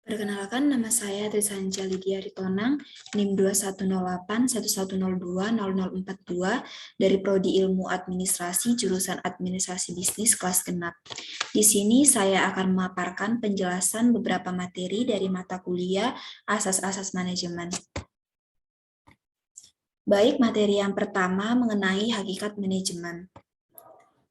Perkenalkan, nama saya Trisanja Lydia Ritonang, NIM 210811020042 dari Prodi Ilmu Administrasi jurusan Administrasi Bisnis kelas genap. Di sini saya akan memaparkan penjelasan beberapa materi dari mata kuliah Asas-asas Manajemen. Baik, materi yang pertama mengenai hakikat manajemen.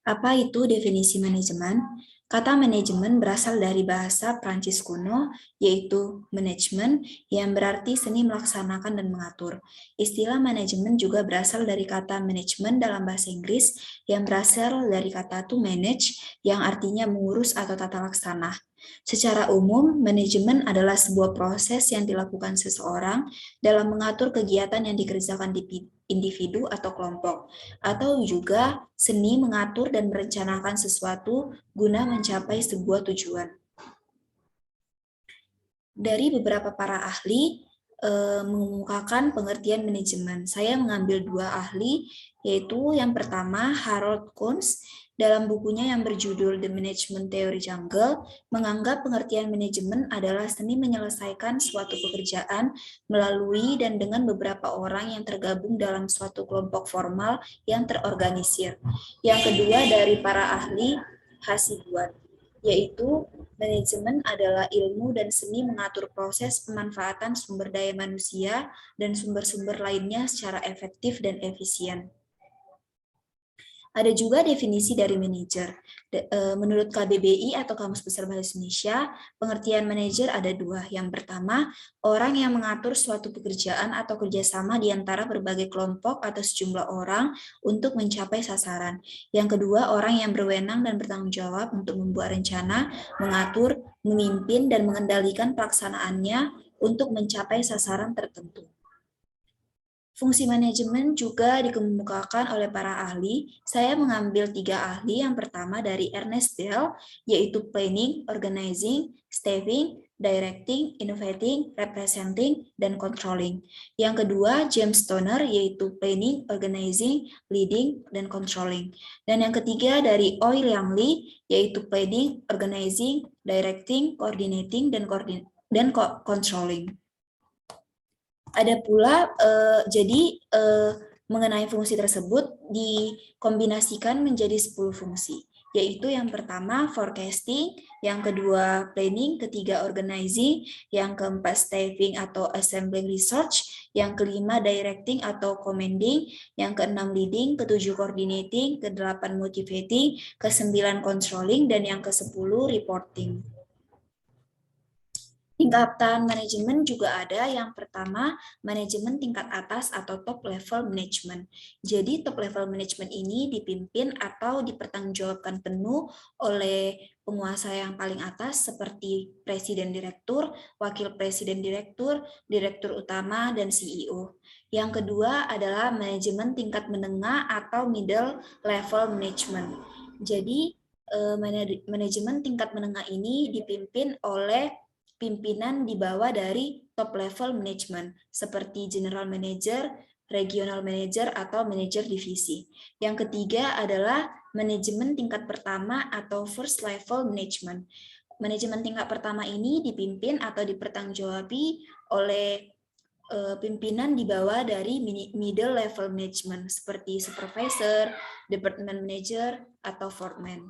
Apa itu definisi manajemen? Kata manajemen berasal dari bahasa Prancis kuno, yaitu manajemen, yang berarti seni melaksanakan dan mengatur. Istilah manajemen juga berasal dari kata manajemen dalam bahasa Inggris, yang berasal dari kata to manage, yang artinya mengurus atau tata laksana. Secara umum, manajemen adalah sebuah proses yang dilakukan seseorang dalam mengatur kegiatan yang dikerjakan di individu atau kelompok, atau juga seni mengatur dan merencanakan sesuatu guna mencapai sebuah tujuan. Dari beberapa para ahli mengemukakan pengertian manajemen. Saya mengambil dua ahli, yaitu yang pertama Harold Kuhns, dalam bukunya yang berjudul The Management Theory Jungle, menganggap pengertian manajemen adalah seni menyelesaikan suatu pekerjaan melalui dan dengan beberapa orang yang tergabung dalam suatu kelompok formal yang terorganisir. Yang kedua dari para ahli Hasibuan, yaitu manajemen adalah ilmu dan seni mengatur proses pemanfaatan sumber daya manusia dan sumber-sumber lainnya secara efektif dan efisien. Ada juga definisi dari manajer. Menurut KBBI atau Kamus Besar Bahasa Indonesia, pengertian manajer ada dua. Yang pertama, orang yang mengatur suatu pekerjaan atau kerjasama di antara berbagai kelompok atau sejumlah orang untuk mencapai sasaran. Yang kedua, orang yang berwenang dan bertanggung jawab untuk membuat rencana, mengatur, memimpin, dan mengendalikan pelaksanaannya untuk mencapai sasaran tertentu. Fungsi manajemen juga dikemukakan oleh para ahli. Saya mengambil tiga ahli. Yang pertama dari Ernest Bell, yaitu planning, organizing, staffing, directing, innovating, representing, dan controlling. Yang kedua James Toner, yaitu planning, organizing, leading, dan controlling. Dan yang ketiga dari Oi Liang Lee, yaitu planning, organizing, directing, coordinating, dan controlling. Ada pula mengenai fungsi tersebut dikombinasikan menjadi 10 fungsi, yaitu yang pertama forecasting, yang kedua planning, ketiga organizing, yang keempat staffing atau assembling research, yang kelima directing atau commanding, yang keenam leading, ketujuh coordinating, kedelapan motivating, kesembilan controlling, dan yang ke-10 reporting. Tingkatan manajemen juga ada. Yang pertama, manajemen tingkat atas atau top level management. Jadi top level management ini dipimpin atau dipertanggungjawabkan penuh oleh penguasa yang paling atas seperti presiden direktur, wakil presiden direktur, direktur utama, dan CEO. Yang kedua adalah manajemen tingkat menengah atau middle level management. Jadi manajemen tingkat menengah ini dipimpin oleh pimpinan di bawah dari top level management, seperti general manager, regional manager, atau manajer divisi. Yang ketiga adalah manajemen tingkat pertama atau first level management. Manajemen tingkat pertama ini dipimpin atau dipertanggungjawabi oleh pimpinan di bawah dari middle level management, seperti supervisor, department manager, atau foreman.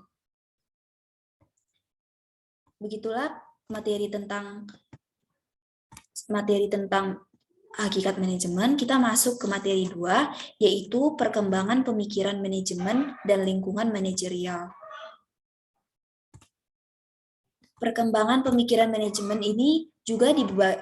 Begitulah materi tentang hakikat manajemen. Kita masuk ke materi 2, yaitu perkembangan pemikiran manajemen dan lingkungan manajerial. Perkembangan pemikiran manajemen ini juga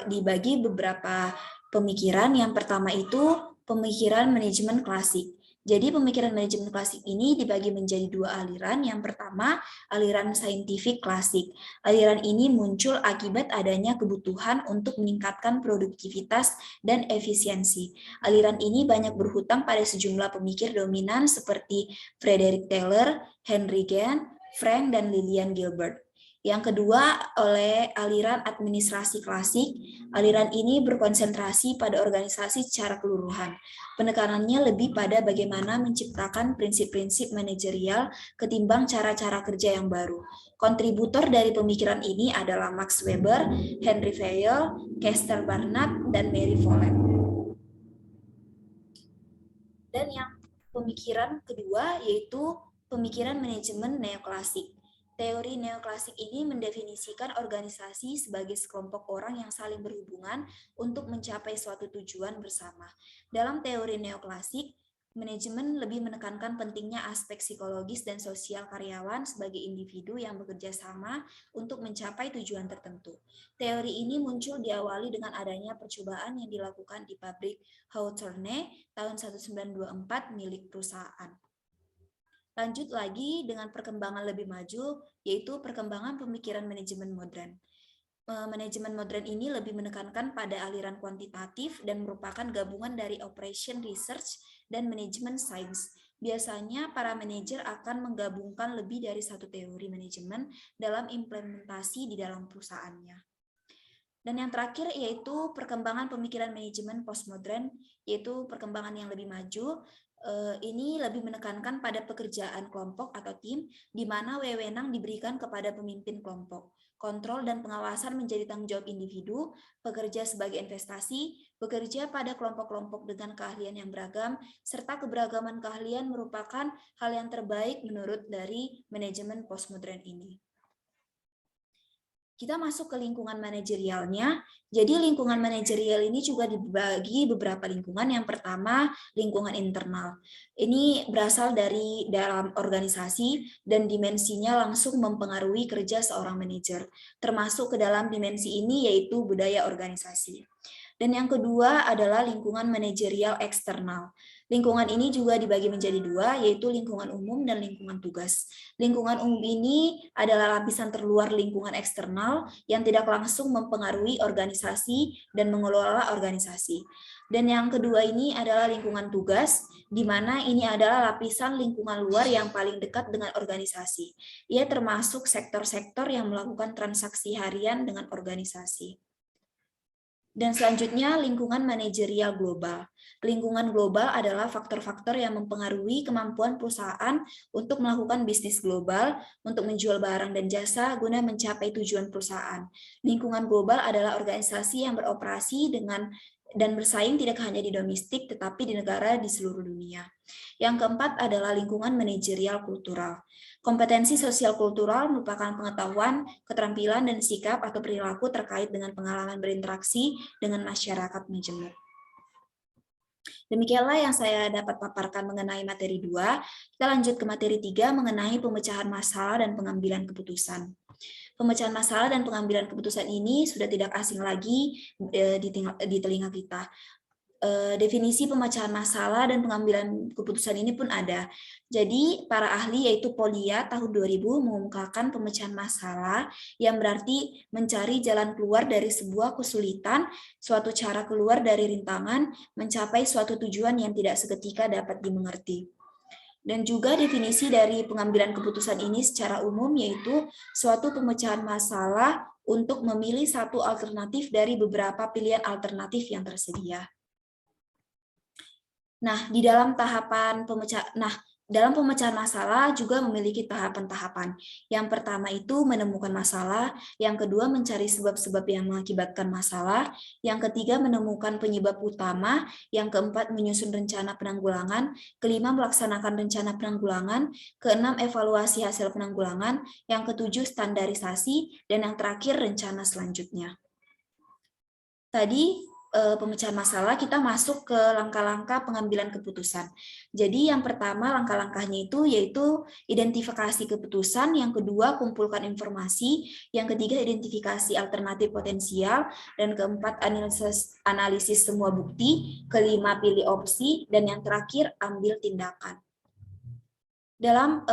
dibagi beberapa pemikiran. Yang pertama itu pemikiran manajemen klasik. Jadi pemikiran manajemen klasik ini dibagi menjadi dua aliran. Yang pertama, aliran saintifik klasik. Aliran ini muncul akibat adanya kebutuhan untuk meningkatkan produktivitas dan efisiensi. Aliran ini banyak berhutang pada sejumlah pemikir dominan seperti Frederick Taylor, Henry Gann, Frank dan Lillian Gilbert. Yang kedua, oleh aliran administrasi klasik. Aliran ini berkonsentrasi pada organisasi secara keseluruhan. Penekanannya lebih pada bagaimana menciptakan prinsip-prinsip manajerial ketimbang cara-cara kerja yang baru. Kontributor dari pemikiran ini adalah Max Weber, Henry Fayol, Kester Barnard, dan Mary Follet. Dan yang pemikiran kedua yaitu pemikiran manajemen neoklasik. Teori neoklasik ini mendefinisikan organisasi sebagai sekelompok orang yang saling berhubungan untuk mencapai suatu tujuan bersama. Dalam teori neoklasik, manajemen lebih menekankan pentingnya aspek psikologis dan sosial karyawan sebagai individu yang bekerja sama untuk mencapai tujuan tertentu. Teori ini muncul diawali dengan adanya percobaan yang dilakukan di pabrik Hawthorne tahun 1924 milik perusahaan. Lanjut lagi dengan perkembangan lebih maju, yaitu perkembangan pemikiran manajemen modern. Manajemen modern ini lebih menekankan pada aliran kuantitatif dan merupakan gabungan dari operation research dan manajemen science. Biasanya para manajer akan menggabungkan lebih dari satu teori manajemen dalam implementasi di dalam perusahaannya. Dan yang terakhir yaitu perkembangan pemikiran manajemen postmodern, yaitu perkembangan yang lebih maju. Ini lebih menekankan pada pekerjaan kelompok atau tim, di mana wewenang diberikan kepada pemimpin kelompok. Kontrol dan pengawasan menjadi tanggung jawab individu, pekerja sebagai investasi, bekerja pada kelompok-kelompok dengan keahlian yang beragam, serta keberagaman keahlian merupakan hal yang terbaik menurut dari manajemen postmodern ini. Kita masuk ke lingkungan manajerialnya. Jadi lingkungan manajerial ini juga dibagi beberapa lingkungan. Yang pertama, lingkungan internal. Ini berasal dari dalam organisasi dan dimensinya langsung mempengaruhi kerja seorang manajer. Termasuk ke dalam dimensi ini yaitu budaya organisasi. Dan yang kedua adalah lingkungan manajerial eksternal. Lingkungan ini juga dibagi menjadi dua, yaitu lingkungan umum dan lingkungan tugas. Lingkungan umum ini adalah lapisan terluar lingkungan eksternal yang tidak langsung mempengaruhi organisasi dan mengelola organisasi. Dan yang kedua ini adalah lingkungan tugas, di mana ini adalah lapisan lingkungan luar yang paling dekat dengan organisasi. Ia termasuk sektor-sektor yang melakukan transaksi harian dengan organisasi. Dan selanjutnya, lingkungan manajerial global. Lingkungan global adalah faktor-faktor yang mempengaruhi kemampuan perusahaan untuk melakukan bisnis global, untuk menjual barang dan jasa guna mencapai tujuan perusahaan. Lingkungan global adalah organisasi yang beroperasi dengan dan bersaing tidak hanya di domestik, tetapi di negara di seluruh dunia. Yang keempat adalah lingkungan manajerial kultural. Kompetensi sosial kultural merupakan pengetahuan, keterampilan, dan sikap atau perilaku terkait dengan pengalaman berinteraksi dengan masyarakat majemuk. Demikianlah yang saya dapat paparkan mengenai materi 2. Kita lanjut ke materi 3 mengenai pemecahan masalah dan pengambilan keputusan. Pemecahan masalah dan pengambilan keputusan ini sudah tidak asing lagi di telinga kita. Definisi pemecahan masalah dan pengambilan keputusan ini pun ada. Jadi para ahli yaitu Polia tahun 2000 mengungkapkan pemecahan masalah yang berarti mencari jalan keluar dari sebuah kesulitan, suatu cara keluar dari rintangan, mencapai suatu tujuan yang tidak seketika dapat dimengerti. Dan juga definisi dari pengambilan keputusan ini secara umum yaitu suatu pemecahan masalah untuk memilih satu alternatif dari beberapa pilihan alternatif yang tersedia. Nah, dalam pemecahan masalah juga memiliki tahapan-tahapan. Yang pertama itu menemukan masalah, yang kedua mencari sebab-sebab yang mengakibatkan masalah, yang ketiga menemukan penyebab utama, yang keempat menyusun rencana penanggulangan, kelima melaksanakan rencana penanggulangan, keenam evaluasi hasil penanggulangan, yang ketujuh standarisasi, dan yang terakhir rencana selanjutnya. Tadi pemecahan masalah, kita masuk ke langkah-langkah pengambilan keputusan. Jadi yang pertama langkah-langkahnya itu yaitu identifikasi keputusan, yang kedua kumpulkan informasi, yang ketiga identifikasi alternatif potensial, dan keempat analisis semua bukti, kelima pilih opsi, dan yang terakhir ambil tindakan. Dalam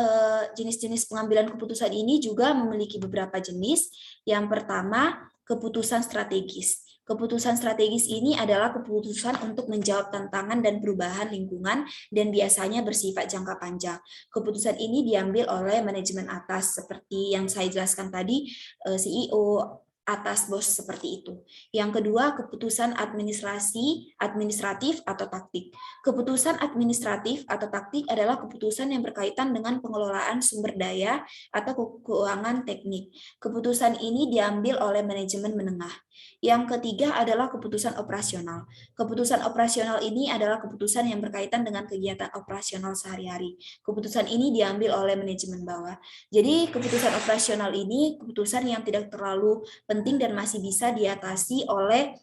jenis-jenis pengambilan keputusan ini juga memiliki beberapa jenis. Yang pertama, keputusan strategis. Keputusan strategis ini adalah keputusan untuk menjawab tantangan dan perubahan lingkungan dan biasanya bersifat jangka panjang. Keputusan ini diambil oleh manajemen atas seperti yang saya jelaskan tadi, CEO, atas bos seperti itu. Yang kedua, keputusan administratif atau taktik. Keputusan administratif atau taktik adalah keputusan yang berkaitan dengan pengelolaan sumber daya atau keuangan teknik. Keputusan ini diambil oleh manajemen menengah. Yang ketiga adalah keputusan operasional. Keputusan operasional ini adalah keputusan yang berkaitan dengan kegiatan operasional sehari-hari. Keputusan ini diambil oleh manajemen bawah. Jadi keputusan operasional ini keputusan yang tidak terlalu penting dan masih bisa diatasi oleh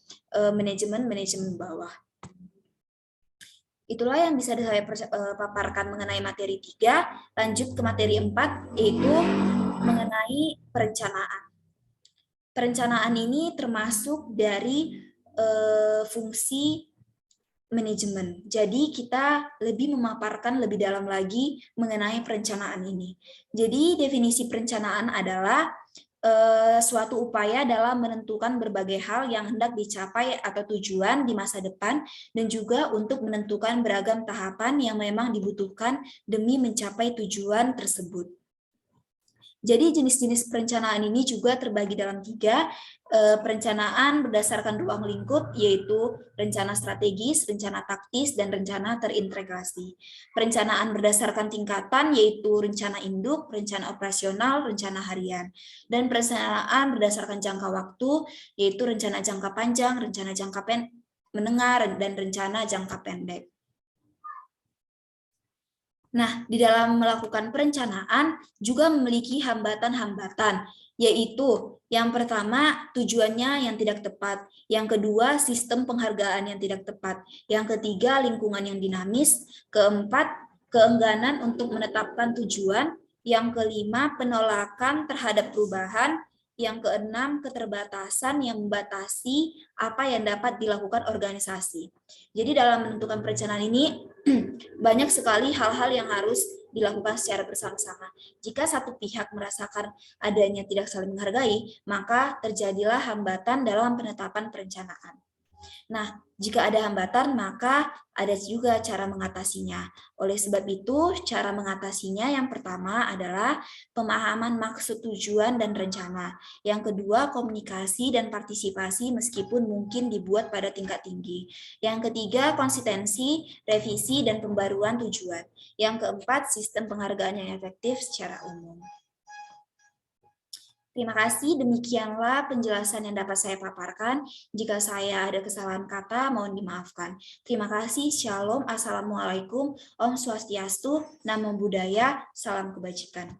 manajemen bawah. Itulah yang bisa saya paparkan mengenai materi 3. Lanjut ke materi 4, yaitu mengenai perencanaan. Perencanaan ini termasuk dari fungsi manajemen. Jadi kita lebih memaparkan lebih dalam lagi mengenai perencanaan ini. Jadi definisi perencanaan adalah suatu upaya dalam menentukan berbagai hal yang hendak dicapai atau tujuan di masa depan dan juga untuk menentukan beragam tahapan yang memang dibutuhkan demi mencapai tujuan tersebut. Jadi jenis-jenis perencanaan ini juga terbagi dalam 3, perencanaan berdasarkan ruang lingkup, yaitu rencana strategis, rencana taktis, dan rencana terintegrasi. Perencanaan berdasarkan tingkatan, yaitu rencana induk, rencana operasional, rencana harian. Dan perencanaan berdasarkan jangka waktu, yaitu rencana jangka panjang, rencana jangka menengah, dan rencana jangka pendek. Nah, di dalam melakukan perencanaan juga memiliki hambatan-hambatan, yaitu yang pertama tujuannya yang tidak tepat, yang kedua sistem penghargaan yang tidak tepat, yang ketiga lingkungan yang dinamis, keempat keengganan untuk menetapkan tujuan, yang kelima penolakan terhadap perubahan, yang keenam keterbatasan yang membatasi apa yang dapat dilakukan organisasi. Jadi dalam menentukan perencanaan ini banyak sekali hal-hal yang harus dilakukan secara bersama-sama. Jika satu pihak merasakan adanya tidak saling menghargai, maka terjadilah hambatan dalam penetapan perencanaan. Nah, jika ada hambatan, maka ada juga cara mengatasinya. Oleh sebab itu, cara mengatasinya yang pertama adalah pemahaman maksud tujuan dan rencana. Yang kedua, komunikasi dan partisipasi meskipun mungkin dibuat pada tingkat tinggi. Yang ketiga, konsistensi, revisi, dan pembaruan tujuan. Yang keempat, sistem penghargaan yang efektif secara umum. Terima kasih, demikianlah penjelasan yang dapat saya paparkan. Jika saya ada kesalahan kata, mohon dimaafkan. Terima kasih, Shalom, Assalamualaikum, Om Swastiastu, Namo Buddhaya, Salam Kebajikan.